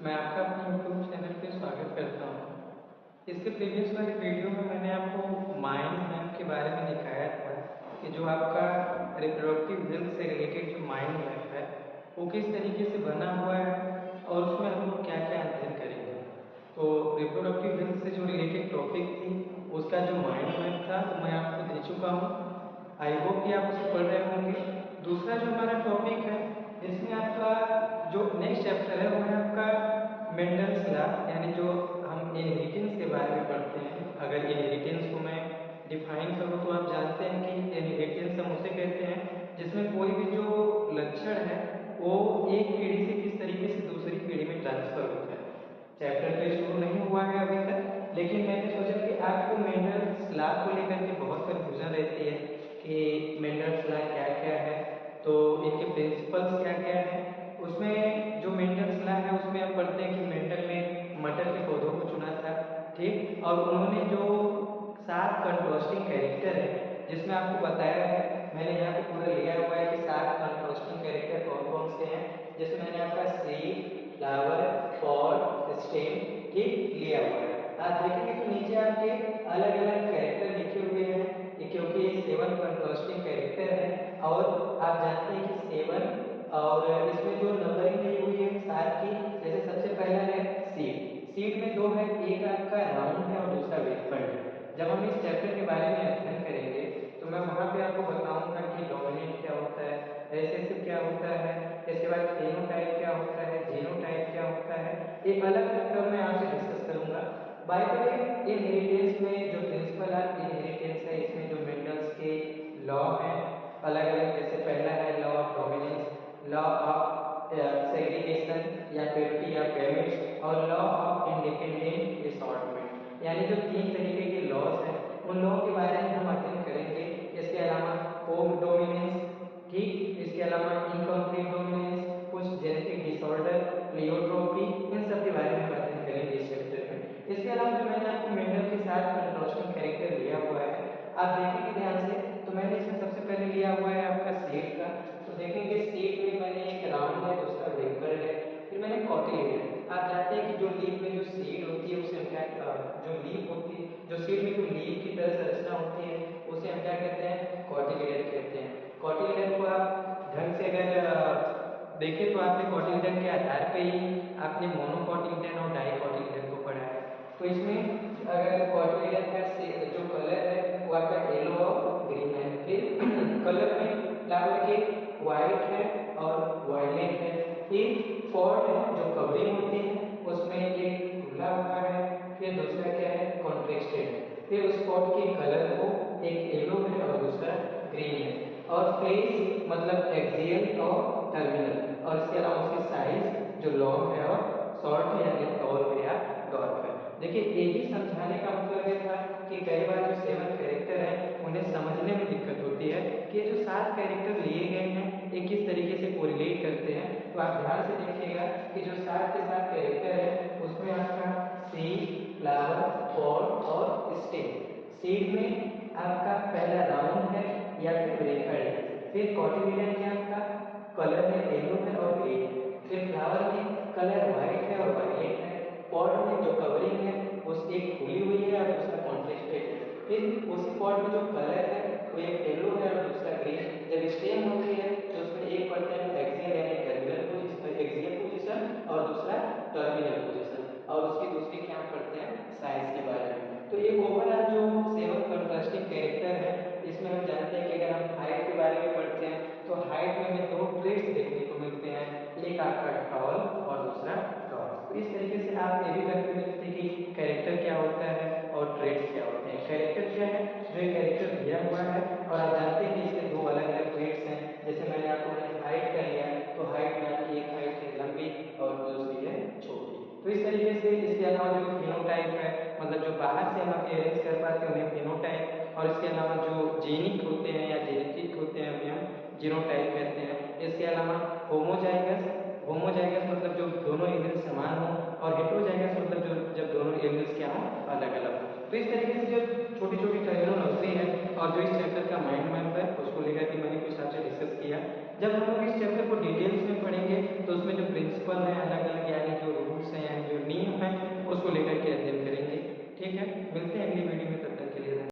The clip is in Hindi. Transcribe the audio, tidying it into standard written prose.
मैं आपका अपने यूट्यूब चैनल पे स्वागत करता हूँ। इसके प्रीवियस वाले वीडियो में मैंने आपको माइंड मैप के बारे में दिखाया था कि जो आपका रिप्रोडक्टिव हेल्थ से रिलेटेड जो माइंड मैप है वो किस तरीके से बना हुआ है और उसमें हम लोग क्या क्या अध्ययन करेंगे। तो रिप्रोडक्टिव हेल्थ से जो रिलेटेड टॉपिक थी उसका जो माइंड मैप था वो मैं आपको दे चुका हूँ। आई होप कि आप उसे पढ़ रहे होंगे। दूसरा जो हमारा टॉपिक है इसमें आपका जो नेक्स्ट चैप्टर है वो है आपका मेंडल्स लॉ, यानी जो हम इनहेरिटेंस के बारे में पढ़ते हैं। अगर इनहेरिटेंस को मैं डिफाइन करूँ तो आप जानते हैं कि इनहेरिटेंस हम उसे कहते हैं जिसमें कोई भी जो लक्षण है वो एक पीढ़ी से किस तरीके से दूसरी पीढ़ी में ट्रांसफर होता है। चैप्टर तो शुरू नहीं हुआ है अभी तक, लेकिन मैंने सोचा कि आपको मेंडल्स लॉ को लेकर के बहुत कन्फ्यूजन रहती है कि मेंडल्स लॉ क्या क्या है, तो इनके प्रिंसिपल्स क्या क्या हैं। उसमें जो मेंडल्स लॉ है उसमें हम पढ़ते हैं कि मेंडल ने मटर के पौधों को चुना था, ठीक, और उन्होंने जो 7 कंट्रास्टिंग कैरेक्टर है जिसमें आपको बताया है, मैंने यहाँ पे पूरा लिया हुआ है कि 7 कंट्रास्टिंग कैरेक्टर कौन कौन से हैं। जैसे मैंने आपका सीड, फ्लावर, पॉड, स्टेम, ठीक, लिया हुआ है। आप देखेंगे तो नीचे आपके अलग अलग कैरेक्टर लिखे हुए हैं क्योंकि ये 7 कंट्रास्टिंग कैरेक्टर है। और आप जानते हैं कि 7 और इसमें जो नंबरिंग दी हुई है 7 की, जैसे सबसे पहला है सीड। सीड में दो है, एक आपका राउंड है और दूसरा वेलफंड है। जब हम इस चैप्टर के बारे में अध्ययन करेंगे तो मैं वहां पे आपको बताऊंगा कि डोमिनेंट क्या होता है, रिसेसिव क्या होता है, इसके बाद फेनोटाइप क्या होता है, जीनोटाइप क्या होता है। एक अलग अलग टर्म मैं आपसे डिस्कस करूंगा। बाय द वे, इनहेरिटेंस में जो प्रिंसिपल ऑफ इनहेरिटेंस है इसमें जो मेंडल्स के लॉ हैं अलग अलग, जैसे पहला है law of dominance, law of segregation या प्योरिटी ऑफ गैमेट्स और लॉ ऑफ इंडिपेंडेंट असॉर्टमेंट, यानी जो 3 तरीके के लॉज हैं उन लॉ के बारे में हम अध्ययन करेंगे। इसके अलावा होम डोमिनेंस, ठीक, इसके अलावा इनकम्प्लीट डोमिनेंस, कुछ जेनेटिक डिसऑर्डर, प्लेयोट्रोपी, इन सब के बारे में हम अध्ययन करेंगे इस चैप्टर में। इसके अलावा जो मैंने आपको मेंडल के साथ कंट्रास्टिंग कैरेक्टर लिया हुआ है, आप देखेंगे ध्यान से, तो मैंने इसमें सबसे पहले लिया हुआ है आपका सीड का। तो देखेंगे सीड में मैंने एक राउंड है, दूसरा वेपर है, फिर मैंने कॉटिलिडन। आप जानते हैं कि जो लीफ में जो सीड होती है उसे हम क्या, जो लीफ होती है, जो सीड में जो लीफ की तरह संरचना होती है उसे हम क्या कहते हैं, कॉटिलिडन कहते हैं। कॉटिलिडन को आप ढंग से अगर देखिए तो आपने कॉटिलिडन के आधार पे ही आपने मोनोकॉटिलिडन और डाइकॉटिलिडन को पढ़ा है। तो इसमें अगर कॉटिलिडन का जो कलर है वो आपका येलो और ग्रीन है, फिर कलर में फ्लावर के व्हाइट है और वायलेट है, फिर पॉड है जो कवरिंग होती है उसमें एक खुला हुआ है, फिर दूसरा क्या है, कॉन्ट्रेक्टेड है, फिर उस पॉड के कलर को एक येलो है और दूसरा ग्रीन है, और फेस मतलब एक्सियल और टर्मिनल, और इसके अलावा उसकी साइज जो लॉन्ग है और शॉर्ट है, यानी टॉल है या डॉर्क है। देखिए यही समझाने का मतलब ये था कि कई बार जो 7 कैरेक्टर हैं उन्हें समझने में दिक्कत होती है कि ये जो 7 कैरेक्टर लिए गए हैं ये किस तरीके से कोरिलेट करते हैं। तो आप ध्यान से देखिएगा कि जो 7 के 7 कैरेक्टर है उसमें आपका सीड, फ्लावर, पॉड और स्टेम। सीड में आपका पहला राउंड है या फिर वेफर है, फिर कॉटिलिडन में आपका कलर है येलो है और ग्रीन है, फिर फ्लावर में कलर व्हाइट है और वायलेट है, पॉड में जो कवरिंग है उस एक खुली हुई है और दूसरा कॉन्ट्रेक्टेड है, फिर उसी पॉड में जो कलर है वो एक येलो है और दूसरा ग्रीन। जब स्टेम होती है तो उसमें एक पढ़ते हैं एक्सियल यानी टर्मिनल पोजीशन, एक्सियल पोजीशन, और दूसरा टर्मिनल पोजीशन, और उसकी दूसरी क्या पढ़ते हैं, साइज के बारे में। तो ये ओवरऑल जो 7 कंट्रास्टिंग कैरेक्टर है इसमें हम जानते हैं कि अगर हम हाइट के बारे में पढ़ते हैं तो हाइट में हमें 2 ट्रेड्स देखने को मिलते हैं, एक आपका टॉल और दूसरा डॉट। तो इस तरीके से आप ये भी कंफ्यूज थे कि कैरेक्टर क्या होता है और ट्रेड्स क्या होते हैं। कैरेक्टर क्या है, जो एक कैरेक्टर दिया हुआ है और आप जानते हैं कि इसके 2 अलग अलग ट्रेड्स हैं। जैसे मैंने आपको हाइट का लिया तो हाइट में आपकी एक हाइट है लंबी और दूसरी है छोटी। तो इस तरीके से इसके अलावा जो फिनोटाइप है, मतलब जो बाहर से हम अपीयरेंस कर पाते हैं उन्हें फिनोटाइप, और इसके अलावा जो जेनिक होते हैं या जेनेटिक होते हैं उन्हें हम जीनोटाइप कहते हैं। इसके अलावा होमोजाइगस, होमोजाइगस मतलब जो दोनों एलिल्स समान हो, और हेट्रोजाइगस मतलब जो जब दोनों एलिल्स क्या हो, अलग अलग हो। तो इस तरीके से जो छोटी छोटी टर्मिनोलॉजी है और जो इस चैप्टर का माइंड मैप है उसको लेकर के मैंने कुछ आपसे डिस्कस किया। जब हम लोग इस चैप्टर को डिटेल्स में पढ़ेंगे तो उसमें जो प्रिंसिपल हैं अलग अलग, यानी जो रूल्स हैं ठीक है, मिलते हैं अगली वीडियो में।